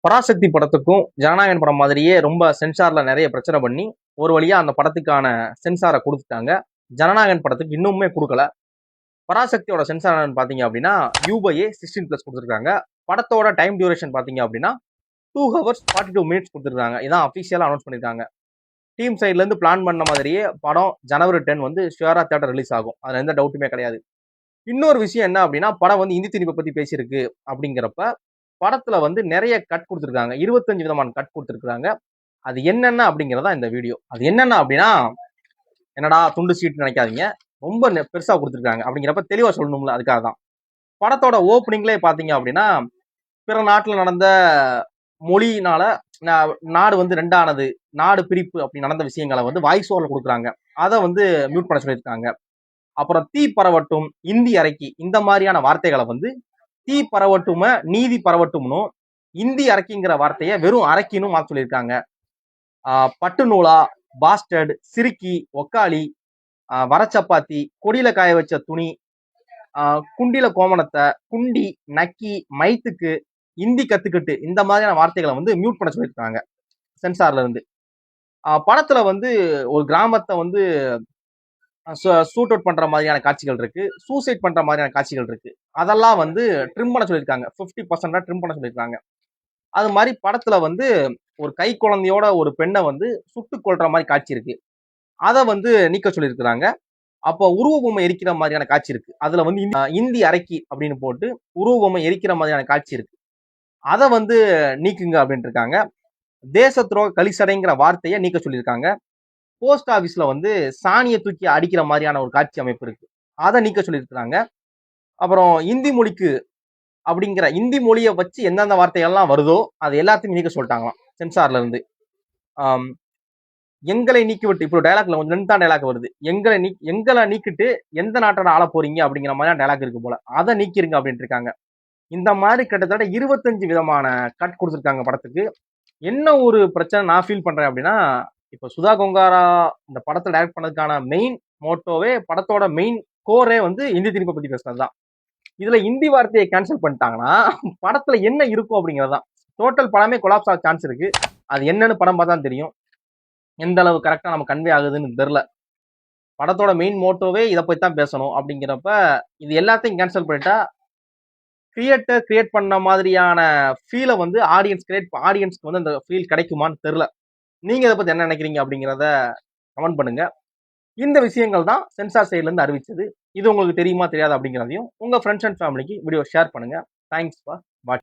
பராசக்தி படத்துக்கும் ஜனநாயகன் படம் மாதிரியே ரொம்ப சென்சார்ல நிறைய பிரச்சனை பண்ணி ஒரு வழியா அந்த படத்துக்கான சென்சாரை கொடுத்துட்டாங்க. ஜனநாயகன் படத்துக்கு இன்னுமே கொடுக்கல. பராசக்தியோட சென்சார் பாத்தீங்க அப்படின்னா UA 16+ கொடுத்துருக்காங்க. படத்தோட டைம் டியூரேஷன் பாத்தீங்க அப்படின்னா 2 hours 42 minutes கொடுத்துருக்காங்க. இதான் அபிஷியலா அனௌன்ஸ் பண்ணிருக்காங்க. டீம் சைட்ல இருந்து பிளான் பண்ண மாதிரியே படம் ஜனவரி 10 வந்து ஷியரா தியேட்டர் ரிலீஸ் ஆகும். அதுல எந்த டவுட்டுமே கிடையாது. இன்னொரு விஷயம் என்ன அப்படின்னா, படம் வந்து இந்தி திணிப்பை பத்தி பேசியிருக்கு அப்படிங்கிறப்ப படத்துல வந்து நிறைய கட் கொடுத்துருக்காங்க. 25 விதமான கட் கொடுத்துருக்காங்க. அது என்னென்ன அப்படிங்கிறதா இந்த வீடியோ. அது என்னென்ன அப்படின்னா, என்னடா துண்டு சீட் நினைக்காதீங்க, ரொம்ப பெருசா கொடுத்துருக்காங்க அப்படிங்கிறப்ப தெளிவா சொல்லணும்ல, அதுக்காக தான். படத்தோட ஓப்பனிங்லேயே பாத்தீங்க அப்படின்னா, பிற நாட்டுல நடந்த மொழியினால நாடு வந்து ரெண்டானது, நாடு பிரிப்பு அப்படி நடந்த விஷயங்களை வந்து வாய்ஸ் ஓவர்ல கொடுக்குறாங்க. அதை வந்து மியூட் பண்ண சொல்லியிருக்காங்க. அப்புறம் தீ பரவட்டும், இந்தி அரைக்கி, இந்த மாதிரியான வார்த்தைகளை வந்து தீ பரவட்டும நீதி பரவட்டும்னும், இந்தி அரக்கிங்கிற வார்த்தையை வெறும் அரக்கினும் மாற்ற சொல்லியிருக்காங்க. பட்டு நூலா, பாஸ்டர்ட், சிறுக்கி, ஒக்காளி, வரச்சப்பாத்தி, கொடியில காய வச்ச துணி, குண்டில கோமணத்தை, குண்டி, நக்கி, மைத்துக்கு, இந்தி கத்துக்கிட்டு, இந்த மாதிரியான வார்த்தைகளை வந்து மியூட் பண்ண சொல்லியிருக்காங்க சென்சார்ல இருந்து. படத்துல வந்து ஒரு கிராமத்தை வந்து ஷூட் அவுட் பண்ற மாதிரியான காட்சிகள் இருக்கு, சூசைட் பண்ற மாதிரியான காட்சிகள் இருக்கு. அதெல்லாம் வந்து ட்ரிம் பண்ண சொல்லியிருக்காங்க. 50% ட்ரிம் பண்ண சொல்லியிருக்காங்க. அது மாதிரி படத்துல வந்து ஒரு கை குழந்தையோட ஒரு பெண்ணை வந்து சுட்டு கொள்ற மாதிரி காட்சி இருக்கு. அதை வந்து நீக்க சொல்லியிருக்கிறாங்க. அப்போ உருவ பொம்மை எரிக்கிற மாதிரியான காட்சி இருக்கு. அதுல வந்து இந்தி அரைக்கி அப்படின்னு போட்டு உருவ பொம்மை எரிக்கிற மாதிரியான காட்சி இருக்கு. அதை வந்து நீக்குங்க அப்படின்ட்டு இருக்காங்க. தேச துரோக கலிசடைங்கிற வார்த்தையை நீக்க சொல்லியிருக்காங்க. போஸ்ட் ஆபீஸ்ல வந்து சாணியை தூக்கி அடிக்கிற மாதிரியான ஒரு காட்சி அமைப்பு இருக்கு. அதை நீக்க சொல்லியிருக்கிறாங்க. அப்புறம் இந்தி மொழிக்கு அப்படிங்கிற இந்தி மொழியை வச்சு எந்தெந்த வார்த்தைகள்லாம் வருதோ அது எல்லாத்தையும் நீக்க சொல்லிட்டாங்களாம் சென்சார்ல இருந்து. எங்களை நீக்கிவிட்டு, இப்போ டைலாக்ல கொஞ்சம் லென்த்தா டைலாக் வருது. எங்களை நீக்கிட்டு எந்த நாட்டோட ஆள போறீங்க அப்படிங்கிற மாதிரி டைலாக் இருக்கு போல. அதை நீக்கிருங்க அப்படின்ட்டு இருக்காங்க. இந்த மாதிரி கிட்டத்தட்ட 25 விதமான கட் கொடுத்துருக்காங்க படத்துக்கு. என்ன ஒரு பிரச்சனை நான் ஃபீல் பண்றேன் அப்படின்னா, இப்போ சுதா கொங்காரா இந்த படத்தை டைரக்ட் பண்ணதுக்கான மெயின் மோட்டோவே, படத்தோட மெயின் கோரே வந்து இந்தி திணிப்பை பத்தி பேசுறதுதான். இதுல இந்தி வார்த்தையை கேன்சல் பண்ணிட்டாங்கன்னா படத்துல என்ன இருக்கும் அப்படிங்கறதுதான். டோட்டல் படமே கொலாப்ஸ் ஆக சான்ஸ் இருக்கு. அது என்னன்னு படம் பார்த்தா தெரியும். எந்த அளவு கரெக்டா நம்ம கன்வே ஆகுதுன்னு தெரியல. படத்தோட மெயின் மோட்டோவே இதை போய் தான் பேசணும் அப்படிங்கிறப்ப இது எல்லாத்தையும் கேன்சல் பண்ணிட்டா கிரியேட் பண்ண மாதிரியான ஃபீலை வந்து ஆடியன்ஸ்க்கு வந்து அந்த ஃபீல் கிடைக்குமான்னு தெரியல. நீங்க இதை பத்தி என்ன நினைக்கிறீங்க அப்படிங்கிறத கமெண்ட் பண்ணுங்க. இந்த விஷயங்கள் தான் சென்சார் சைட்ல இருந்து அறிவிச்சது. இது உங்களுக்கு தெரியுமா தெரியாது அப்படிங்கிறதையும் உங்க ஃப்ரெண்ட்ஸ் அண்ட் ஃபேமிலிக்கு வீடியோ ஷேர் பண்ணுங்க. Thanks for